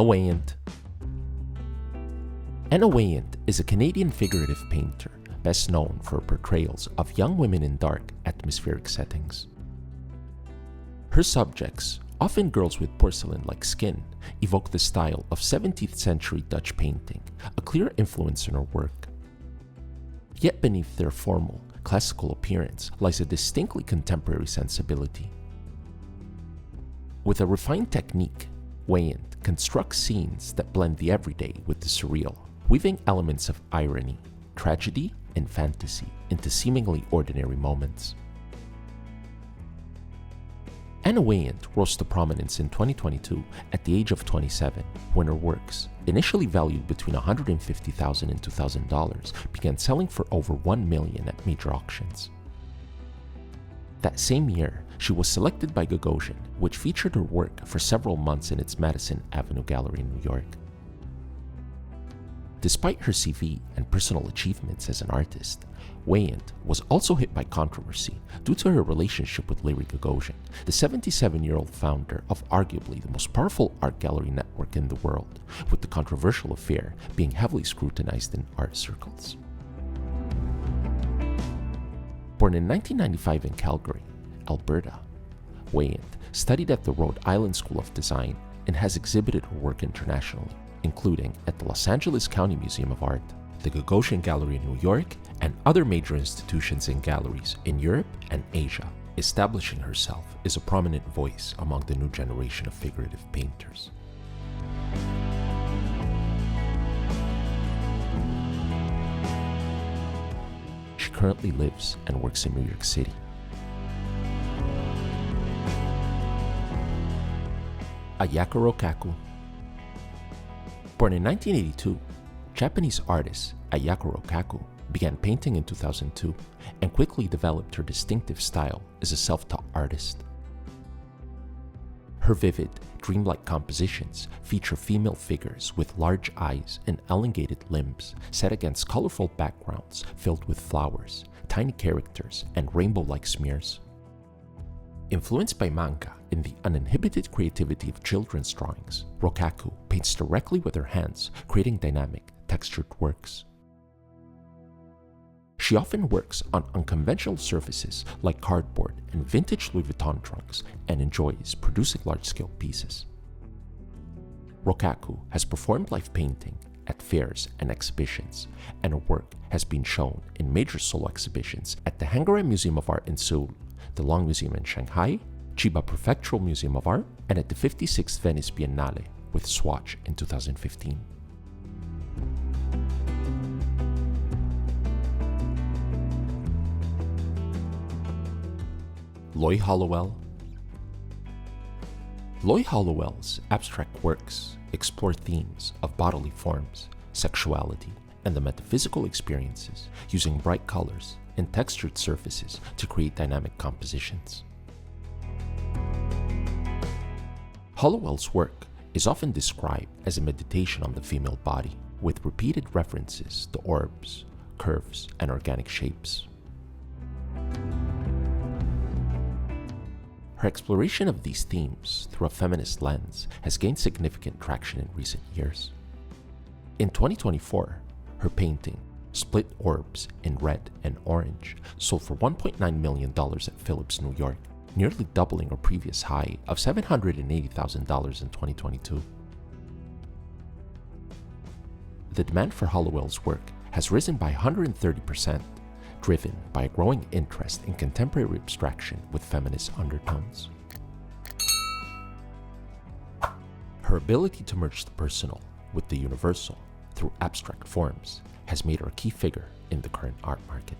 Weyant. Weyant is a Canadian figurative painter best known for portrayals of young women in dark, atmospheric settings. Her subjects, often girls with porcelain-like skin, evoke the style of 17th century Dutch painting, a clear influence in her work. Yet beneath their formal, classical appearance lies a distinctly contemporary sensibility. With a refined technique, Weyant constructs scenes that blend the everyday with the surreal, weaving elements of irony, tragedy, and fantasy into seemingly ordinary moments. Weyant rose to prominence in 2022 at the age of 27, when her works, initially valued between $150,000 and $2,000, began selling for over $1 million at major auctions. That same year, she was selected by Gagosian, which featured her work for several months in its Madison Avenue gallery in New York. Despite her CV and personal achievements as an artist, Weyant was also hit by controversy due to her relationship with Larry Gagosian, the 77-year-old founder of arguably the most powerful art gallery network in the world, with the controversial affair being heavily scrutinized in art circles. Born in 1995 in Calgary, Alberta, Weyant studied at the Rhode Island School of Design and has exhibited her work internationally, including at the Los Angeles County Museum of Art, the Gagosian Gallery in New York, and other major institutions and galleries in Europe and Asia, establishing herself as a prominent voice among the new generation of figurative painters. She currently lives and works in New York City. Ayako Rokkaku. Born in 1982, Japanese artist Ayako Rokkaku began painting in 2002 and quickly developed her distinctive style as a self-taught artist. Her vivid, dreamlike compositions feature female figures with large eyes and elongated limbs set against colorful backgrounds filled with flowers, tiny characters, and rainbow-like smears. Influenced by manga and the uninhibited creativity of children's drawings, Rokkaku paints directly with her hands, creating dynamic, textured works. She often works on unconventional surfaces like cardboard and vintage Louis Vuitton trunks and enjoys producing large-scale pieces. Rokkaku has performed live painting at fairs and exhibitions, and her work has been shown in major solo exhibitions at the Hangare Museum of Art in Seoul, the Long Museum in Shanghai, Chiba Prefectural Museum of Art, and at the 56th Venice Biennale with Swatch in 2015. Loie Hollowell. Loie Hollowell's abstract works explore themes of bodily forms, sexuality, and the metaphysical experiences using bright colors and textured surfaces to create dynamic compositions. Hollowell's work is often described as a meditation on the female body, with repeated references to orbs, curves, and organic shapes. Her exploration of these themes through a feminist lens has gained significant traction in recent years. In 2024, her painting, Split Orbs in Red and Orange, sold for $1.9 million at Phillips, New York, nearly doubling her previous high of $780,000 in 2022. The demand for Hollowell's work has risen by 130%, driven by a growing interest in contemporary abstraction with feminist undertones. Her ability to merge the personal with the universal through abstract forms has made her a key figure in the current art market.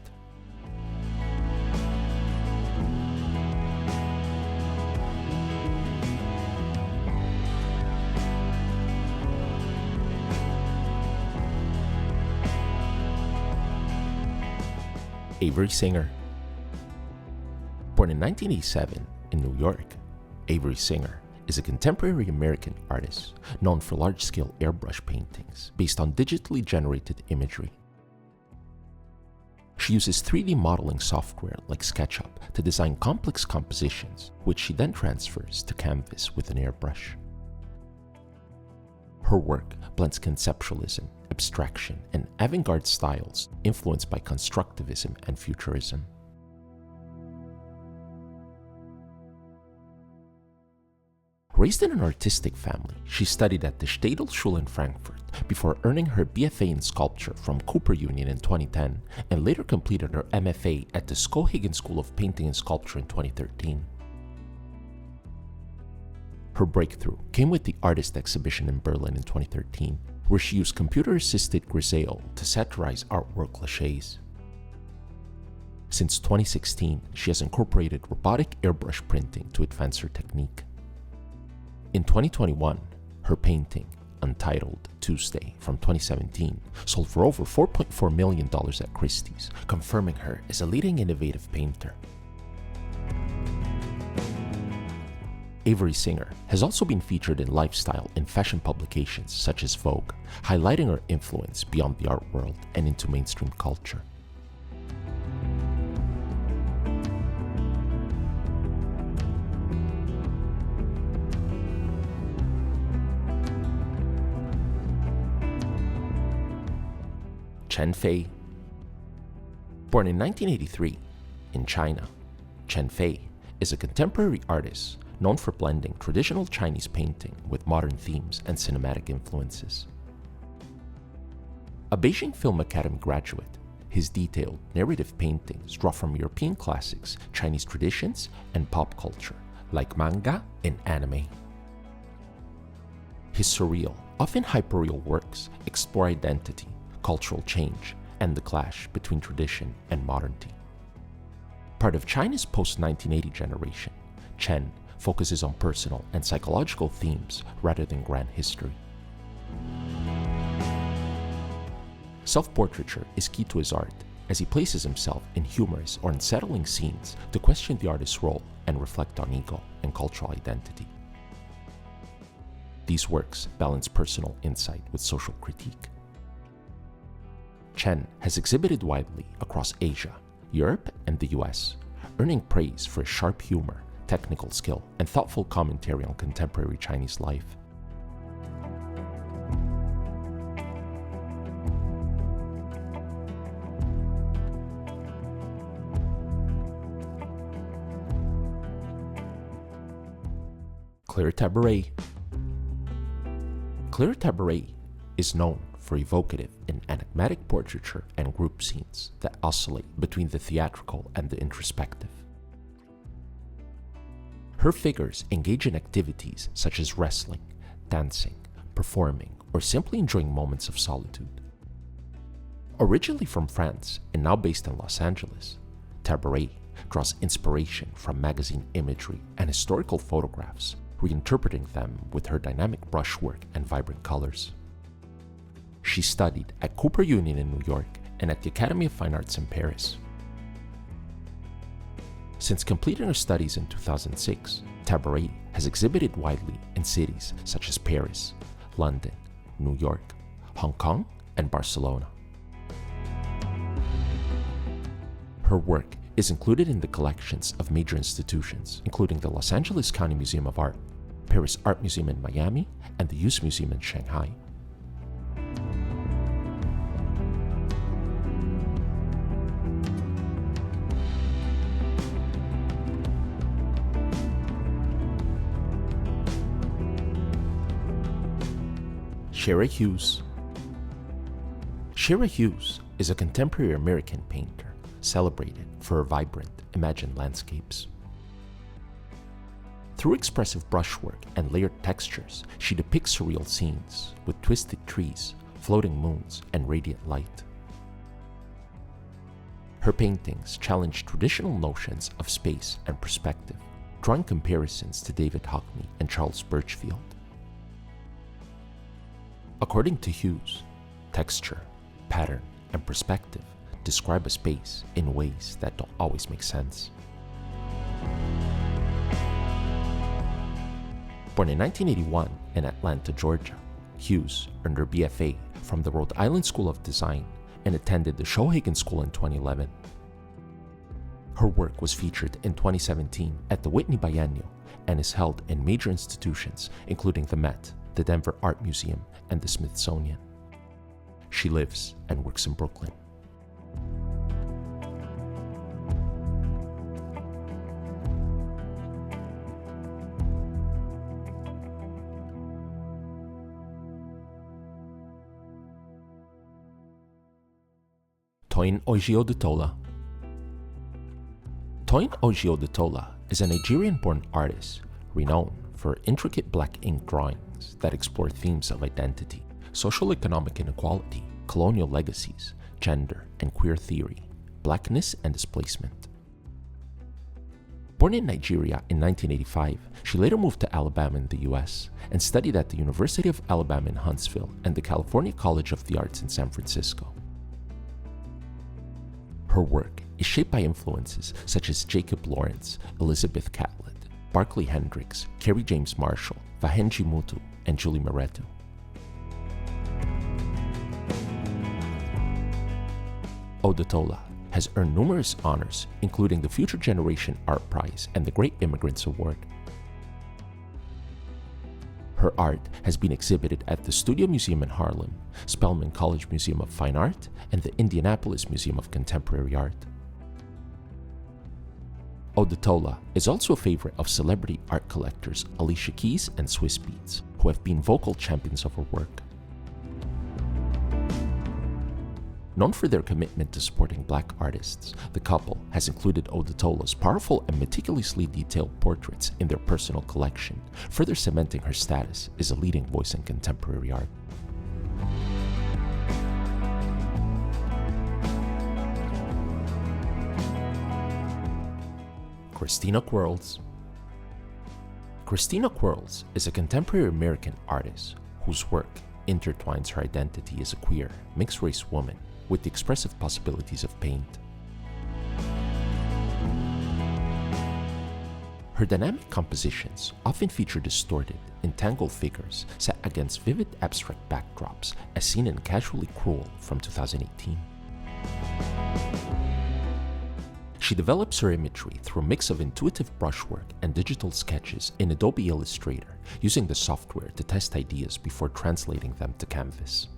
Avery Singer. Born in 1987 in New York, Avery Singer is a contemporary American artist known for large-scale airbrush paintings based on digitally generated imagery. She uses 3D modeling software like SketchUp to design complex compositions, which she then transfers to canvas with an airbrush. Her work blends conceptualism, abstraction, and avant-garde styles influenced by constructivism and futurism. Raised in an artistic family, she studied at the Städelschule in Frankfurt before earning her BFA in sculpture from Cooper Union in 2010 and later completed her MFA at the Skowhegan School of Painting and Sculpture in 2013. Her breakthrough came with the artist exhibition in Berlin in 2013, where she used computer-assisted grisaille to satirize artwork clichés. Since 2016, she has incorporated robotic airbrush printing to advance her technique. In 2021, her painting, Untitled Tuesday from 2017, sold for over $4.4 million at Christie's, confirming her as a leading innovative painter. Avery Singer has also been featured in lifestyle and fashion publications such as Vogue, highlighting her influence beyond the art world and into mainstream culture. Chen Fei. Born in 1983 in China, Chen Fei is a contemporary artist known for blending traditional Chinese painting with modern themes and cinematic influences. A Beijing Film Academy graduate, his detailed narrative paintings draw from European classics, Chinese traditions, and pop culture, like manga and anime. His surreal, often hyperreal works explore identity, cultural change, and the clash between tradition and modernity. Part of China's post-1980 generation, Chen focuses on personal and psychological themes rather than grand history. Self-portraiture is key to his art, as he places himself in humorous or unsettling scenes to question the artist's role and reflect on ego and cultural identity. These works balance personal insight with social critique. Chen has exhibited widely across Asia, Europe, and the US, earning praise for his sharp humor, technical skill, and thoughtful commentary on contemporary Chinese life. Claire Tabouret. Claire Tabouret is known for evocative and enigmatic portraiture and group scenes that oscillate between the theatrical and the introspective. Her figures engage in activities such as wrestling, dancing, performing, or simply enjoying moments of solitude. Originally from France and now based in Los Angeles, Tabouret draws inspiration from magazine imagery and historical photographs, reinterpreting them with her dynamic brushwork and vibrant colors. She studied at Cooper Union in New York and at the Academy of Fine Arts in Paris. Since completing her studies in 2006, Tabouret has exhibited widely in cities such as Paris, London, New York, Hong Kong, and Barcelona. Her work is included in the collections of major institutions, including the Los Angeles County Museum of Art, Paris Art Museum in Miami, and the Youth Museum in Shanghai. Shara Hughes. Shara Hughes is a contemporary American painter celebrated for her vibrant, imagined landscapes. Through expressive brushwork and layered textures, she depicts surreal scenes with twisted trees, floating moons, and radiant light. Her paintings challenge traditional notions of space and perspective, drawing comparisons to David Hockney and Charles Birchfield. According to Hughes, texture, pattern, and perspective describe a space in ways that don't always make sense. Born in 1981 in Atlanta, Georgia, Hughes earned her BFA from the Rhode Island School of Design and attended the Skowhegan School in 2011. Her work was featured in 2017 at the Whitney Biennial and is held in major institutions including the Met, the Denver Art Museum, and the Smithsonian. She lives and works in Brooklyn. Toyin Ojih Odutola. Toyin Ojih Odutola is a Nigerian-born artist renowned for intricate black ink drawings that explore themes of identity, social-economic inequality, colonial legacies, gender and queer theory, blackness and displacement. Born in Nigeria in 1985, she later moved to Alabama in the US and studied at the University of Alabama in Huntsville and the California College of the Arts in San Francisco. Her work is shaped by influences such as Jacob Lawrence, Elizabeth Catlett, Barclay Hendricks, Kerry James Marshall, Vahenji Mutu, and Julie Moretu. Odutola has earned numerous honors, including the Future Generation Art Prize and the Great Immigrants Award. Her art has been exhibited at the Studio Museum in Harlem, Spelman College Museum of Fine Art, and the Indianapolis Museum of Contemporary Art. Odutola is also a favorite of celebrity art collectors Alicia Keys and Swiss Beats, who have been vocal champions of her work. Known for their commitment to supporting black artists, the couple has included Odutola's powerful and meticulously detailed portraits in their personal collection, further cementing her status as a leading voice in contemporary art. Christina Quarles. Christina Quarles is a contemporary American artist whose work intertwines her identity as a queer, mixed-race woman with the expressive possibilities of paint. Her dynamic compositions often feature distorted, entangled figures set against vivid abstract backdrops, as seen in Casually Cruel from 2018. She develops her imagery through a mix of intuitive brushwork and digital sketches in Adobe Illustrator, using the software to test ideas before translating them to canvas.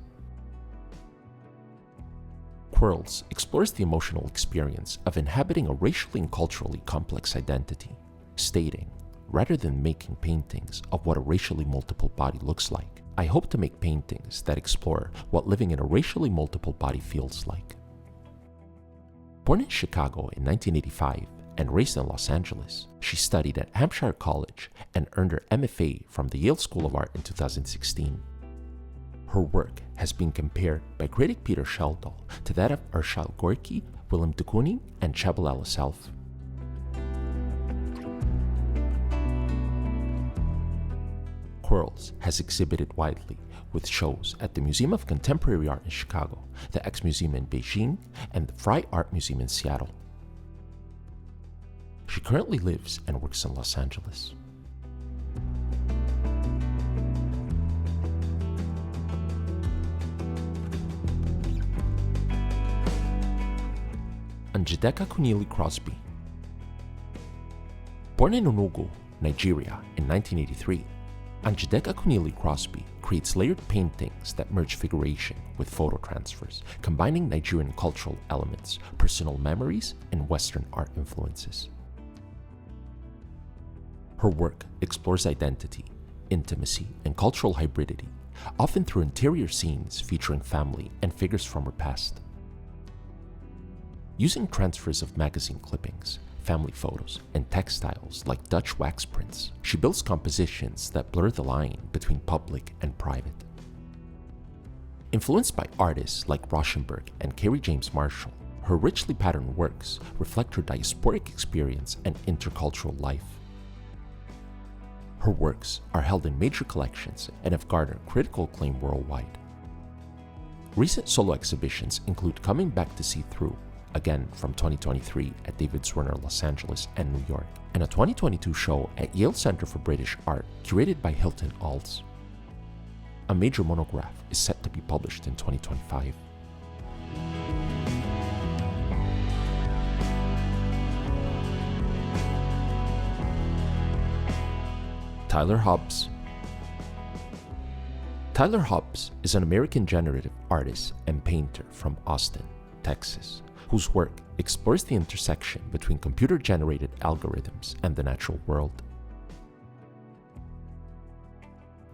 Quarles explores the emotional experience of inhabiting a racially and culturally complex identity, stating, rather than making paintings of what a racially multiple body looks like, I hope to make paintings that explore what living in a racially multiple body feels like. Born in Chicago in 1985 and raised in Los Angeles, she studied at Hampshire College and earned her MFA from the Yale School of Art in 2016. Her work has been compared by critic Peter Sheldall to that of Arshile Gorky, Willem de Kooning, and Chabalala Self. Quarles has exhibited widely with shows at the Museum of Contemporary Art in Chicago, the X Museum in Beijing, and the Frye Art Museum in Seattle. She currently lives and works in Los Angeles. Njideka Akunyili Crosby. Born in Enugu, Nigeria in 1983, Njideka Akunyili Crosby creates layered paintings that merge figuration with photo transfers, combining Nigerian cultural elements, personal memories, and Western art influences. Her work explores identity, intimacy, and cultural hybridity, often through interior scenes featuring family and figures from her past. Using transfers of magazine clippings, family photos, and textiles like Dutch wax prints, she builds compositions that blur the line between public and private. Influenced by artists like Rauschenberg and Kerry James Marshall, her richly patterned works reflect her diasporic experience and intercultural life. Her works are held in major collections and have garnered critical acclaim worldwide. Recent solo exhibitions include Coming Back to See Through, again from 2023 at David Zwirner Los Angeles and New York, and a 2022 show at Yale Center for British Art curated by Hilton Alls. A major monograph is set to be published in 2025. Tyler Hobbs. Tyler Hobbs is an American generative artist and painter from Austin, Texas, whose work explores the intersection between computer-generated algorithms and the natural world.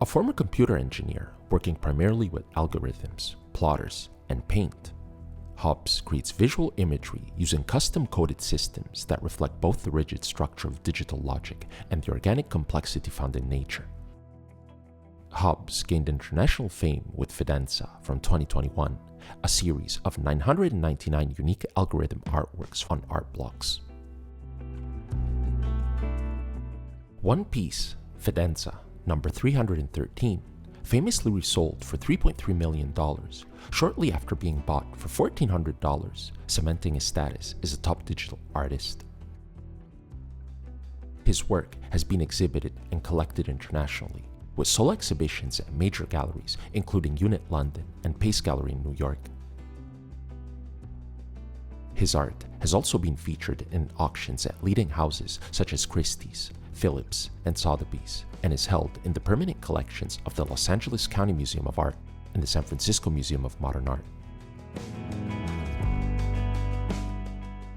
A former computer engineer working primarily with algorithms, plotters, and paint, Hobbs creates visual imagery using custom-coded systems that reflect both the rigid structure of digital logic and the organic complexity found in nature. Hobbs gained international fame with Fidenza from 2021, a series of 999 unique algorithm artworks on art blocks. One piece, Fidenza, number 313, famously resold for $3.3 million shortly after being bought for $1,400, cementing his status as a top digital artist. His work has been exhibited and collected internationally, with solo exhibitions at major galleries including Unit London and Pace Gallery in New York. His art has also been featured in auctions at leading houses such as Christie's, Phillips, and Sotheby's, and is held in the permanent collections of the Los Angeles County Museum of Art and the San Francisco Museum of Modern Art.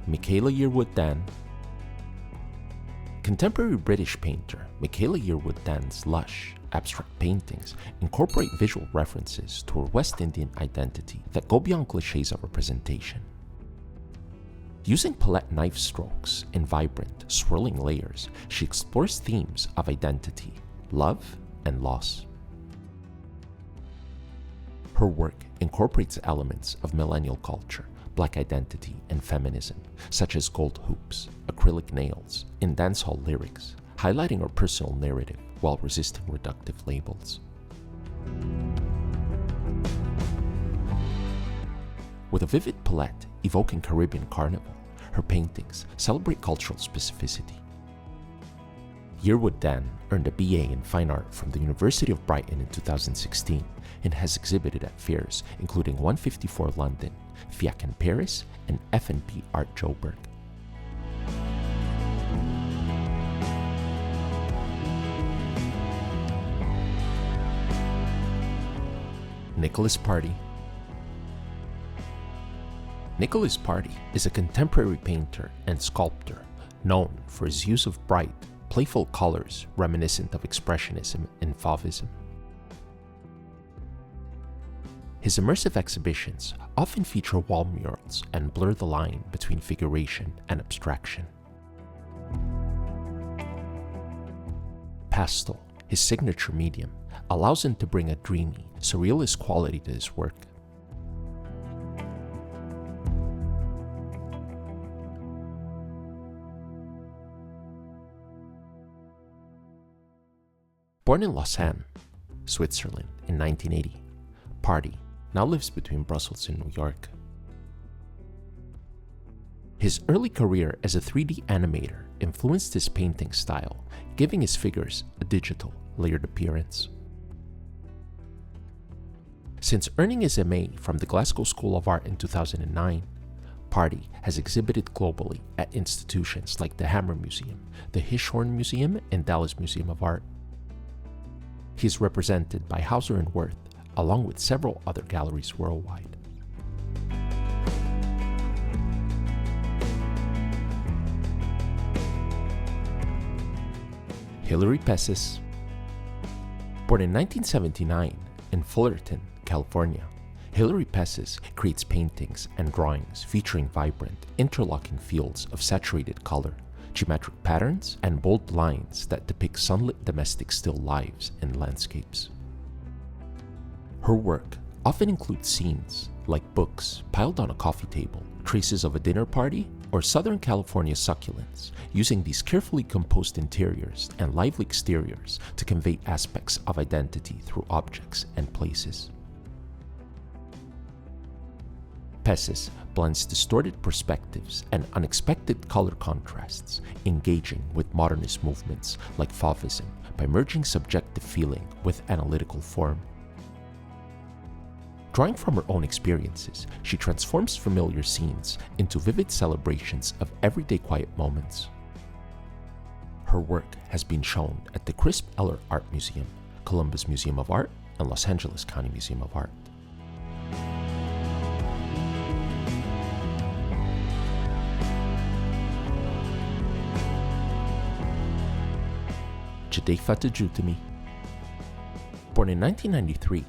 Michaela Yearwood-Dan. Contemporary British painter Michaela Yearwood-Dan's lush, abstract paintings incorporate visual references to her West Indian identity that go beyond clichés of representation. Using palette knife strokes in vibrant, swirling layers, she explores themes of identity, love, and loss. Her work incorporates elements of millennial culture, Black identity, and feminism, such as gold hoops, acrylic nails, and dancehall lyrics, highlighting her personal narrative while resisting reductive labels. With a vivid palette evoking Caribbean carnival, her paintings celebrate cultural specificity. Yearwood-Dan earned a BA in Fine Art from the University of Brighton in 2016 and has exhibited at fairs including 154 London, FIAC in Paris, and F&P Art Joburg. Nicolas Party. Nicolas Party is a contemporary painter and sculptor known for his use of bright, playful colors reminiscent of Expressionism and Fauvism. His immersive exhibitions often feature wall murals and blur the line between figuration and abstraction. Pastel, his signature medium, allows him to bring a dreamy, surrealist quality to his work. Born in Lausanne, Switzerland in 1980, Party now lives between Brussels and New York. His early career as a 3D animator influenced his painting style, giving his figures a digital, layered appearance. Since earning his MA from the Glasgow School of Art in 2009, Party has exhibited globally at institutions like the Hammer Museum, the Hirshhorn Museum, and Dallas Museum of Art. He is represented by Hauser and Wirth, along with several other galleries worldwide. Hilary Pecis. Born in 1979 in Fullerton, California, Hilary Pecis creates paintings and drawings featuring vibrant, interlocking fields of saturated color, geometric patterns, and bold lines that depict sunlit domestic still lives and landscapes. Her work often includes scenes like books piled on a coffee table, traces of a dinner party, or Southern California succulents, using these carefully composed interiors and lively exteriors to convey aspects of identity through objects and places. Pecis blends distorted perspectives and unexpected color contrasts, engaging with modernist movements like Fauvism by merging subjective feeling with analytical form. Drawing from her own experiences, she transforms familiar scenes into vivid celebrations of everyday quiet moments. Her work has been shown at the Crisp Eller Art Museum, Columbus Museum of Art, and Los Angeles County Museum of Art. Jadé Fadojutimi. Born in 1993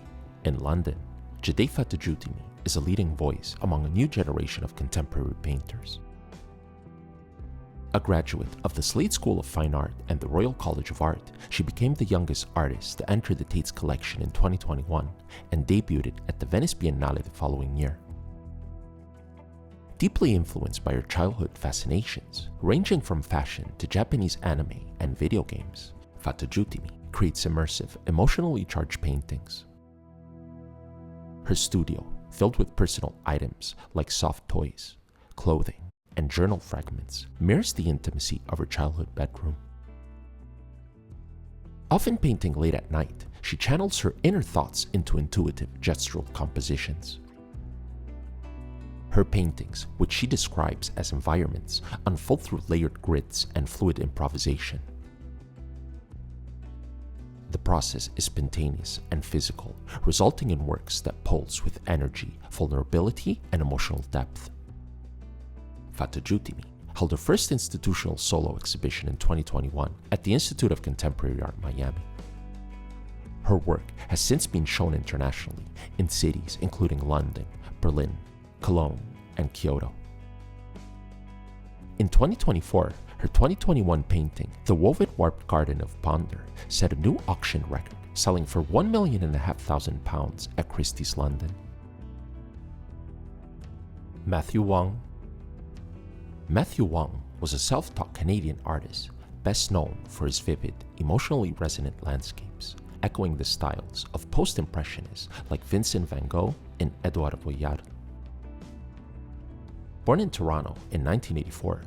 in London, Jadé Fadojutimi is a leading voice among a new generation of contemporary painters. A graduate of the Slade School of Fine Art and the Royal College of Art, she became the youngest artist to enter the Tate's collection in 2021 and debuted at the Venice Biennale the following year. Deeply influenced by her childhood fascinations, ranging from fashion to Japanese anime and video games, Fadojutimi creates immersive, emotionally charged paintings. Her studio, filled with personal items like soft toys, clothing, and journal fragments, mirrors the intimacy of her childhood bedroom. Often painting late at night, she channels her inner thoughts into intuitive gestural compositions. Her paintings, which she describes as environments, unfold through layered grids and fluid improvisation. The process is spontaneous and physical, resulting in works that pulse with energy, vulnerability, and emotional depth. Fadojutimi held her first institutional solo exhibition in 2021 at the Institute of Contemporary Art, Miami. Her work has since been shown internationally in cities including London, Berlin, Cologne, and Kyoto. In 2024, her 2021 painting, The Woven Warped Garden of Ponder, set a new auction record, selling for £1.5 million at Christie's London. Matthew Wong. Matthew Wong was a self-taught Canadian artist, best known for his vivid, emotionally resonant landscapes, echoing the styles of post-impressionists like Vincent van Gogh and Édouard Vuillard. Born in Toronto in 1984,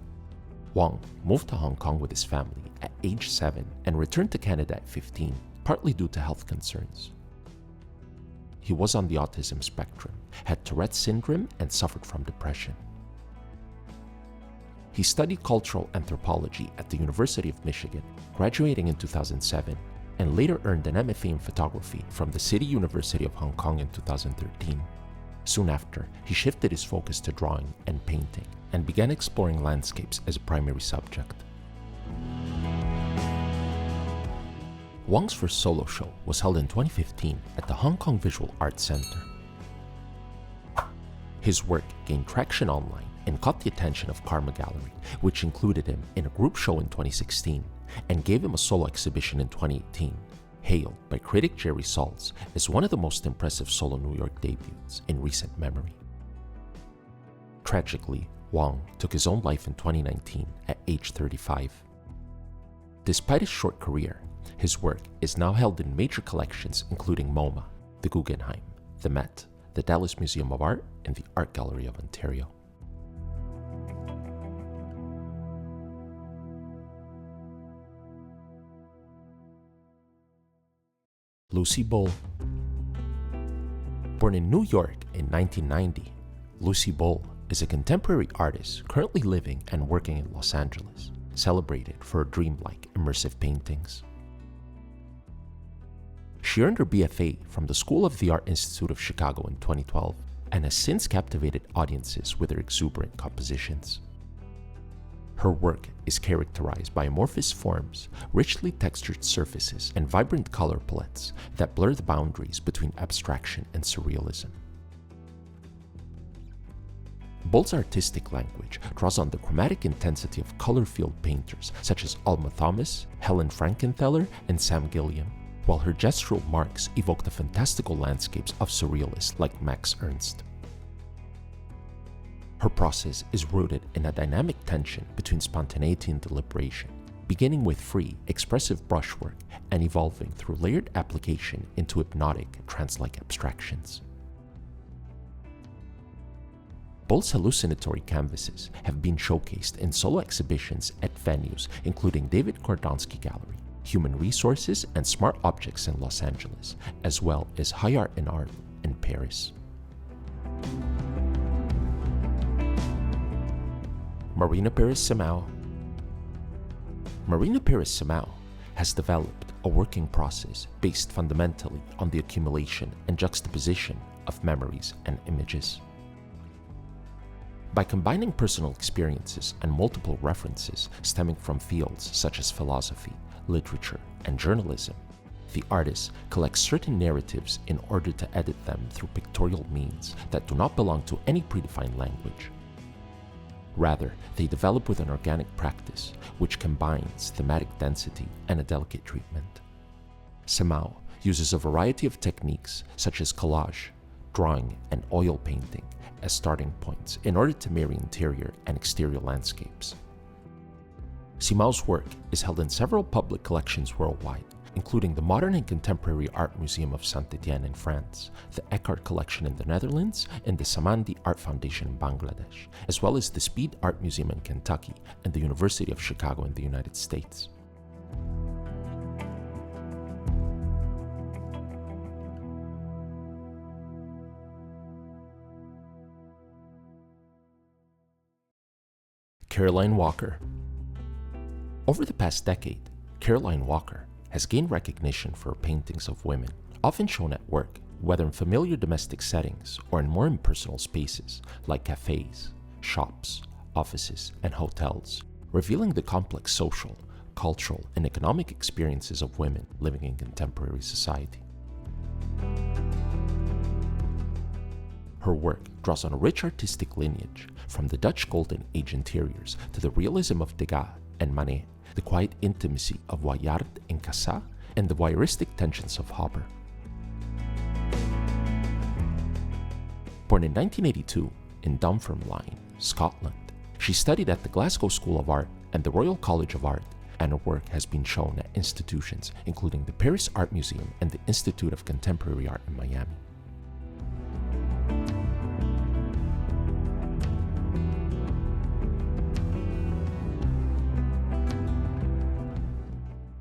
Wong moved to Hong Kong with his family at age 7 and returned to Canada at 15, partly due to health concerns. He was on the autism spectrum, had Tourette's syndrome, and suffered from depression. He studied cultural anthropology at the University of Michigan, graduating in 2007, and later earned an MFA in photography from the City University of Hong Kong in 2013. Soon after, he shifted his focus to drawing and painting and began exploring landscapes as a primary subject. Wong's first solo show was held in 2015 at the Hong Kong Visual Arts Center. His work gained traction online and caught the attention of Karma Gallery, which included him in a group show in 2016 and gave him a solo exhibition in 2018, hailed by critic Jerry Saltz as one of the most impressive solo New York debuts in recent memory. Tragically, Wong took his own life in 2019 at age 35. Despite his short career, his work is now held in major collections including MoMA, the Guggenheim, the Met, the Dallas Museum of Art, and the Art Gallery of Ontario. Lucy Bull. Born in New York in 1990, Lucy Bull is a contemporary artist currently living and working in Los Angeles, celebrated for her dreamlike, immersive paintings. She earned her BFA from the School of the Art Institute of Chicago in 2012 and has since captivated audiences with her exuberant compositions. Her work is characterized by amorphous forms, richly textured surfaces, and vibrant color palettes that blur the boundaries between abstraction and surrealism. Bull's artistic language draws on the chromatic intensity of color-filled painters such as Alma Thomas, Helen Frankenthaler, and Sam Gilliam, while her gestural marks evoke the fantastical landscapes of surrealists like Max Ernst. Her process is rooted in a dynamic tension between spontaneity and deliberation, beginning with free, expressive brushwork and evolving through layered application into hypnotic, trance-like abstractions. Bull's hallucinatory canvases have been showcased in solo exhibitions at venues including David Kordonsky Gallery, Human Resources, and Smart Objects in Los Angeles, as well as High Art and Art in Paris. Marina Perez Simão. Marina Perez Simão has developed a working process based fundamentally on the accumulation and juxtaposition of memories and images. By combining personal experiences and multiple references stemming from fields such as philosophy, literature, and journalism, the artist collects certain narratives in order to edit them through pictorial means that do not belong to any predefined language. Rather, they develop with an organic practice which combines thematic density and a delicate treatment. Simão uses a variety of techniques such as collage, drawing, and oil painting as starting points in order to marry interior and exterior landscapes. Simão's work is held in several public collections worldwide, including the Modern and Contemporary Art Museum of Saint-Étienne in France, the Eckhart Collection in the Netherlands, and the Samandi Art Foundation in Bangladesh, as well as the Speed Art Museum in Kentucky and the University of Chicago in the United States. Caroline Walker. Over the past decade, Caroline Walker has gained recognition for her paintings of women, often shown at work, whether in familiar domestic settings or in more impersonal spaces like cafes, shops, offices, and hotels, revealing the complex social, cultural, and economic experiences of women living in contemporary society. Her work draws on a rich artistic lineage, from the Dutch Golden Age interiors to the realism of Degas and Manet, the quiet intimacy of Weyant and Cassatt, and the voyeuristic tensions of Hobbs. Born in 1982 in Dunfermline, Scotland, she studied at the Glasgow School of Art and the Royal College of Art, and her work has been shown at institutions including the Paris Art Museum and the Institute of Contemporary Art in Miami.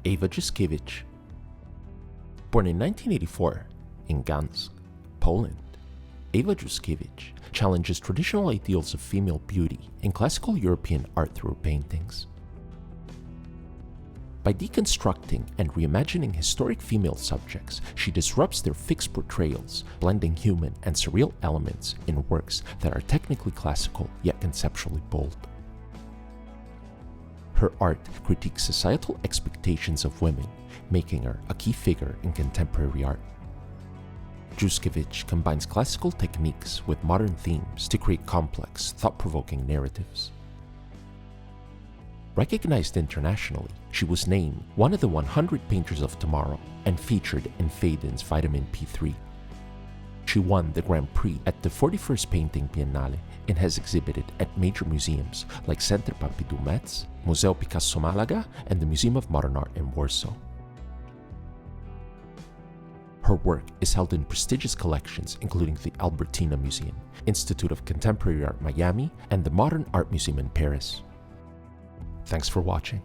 Ewa Juszkiewicz. Born in 1984 in Gdańsk, Poland, Ewa Juszkiewicz challenges traditional ideals of female beauty in classical European art through her paintings. By deconstructing and reimagining historic female subjects, she disrupts their fixed portrayals, blending human and surreal elements in works that are technically classical yet conceptually bold. Her art critiques societal expectations of women, making her a key figure in contemporary art. Juszkiewicz combines classical techniques with modern themes to create complex, thought-provoking narratives. Recognized internationally, she was named one of the 100 Painters of Tomorrow and featured in Phaidon's Vitamin P3. She won the Grand Prix at the 41st Painting Biennale and has exhibited at major museums like Centre Pompidou Metz, Museo Picasso Malaga, and the Museum of Modern Art in Warsaw. Her work is held in prestigious collections including the Albertina Museum, Institute of Contemporary Art Miami, and the Modern Art Museum in Paris. Thanks for watching.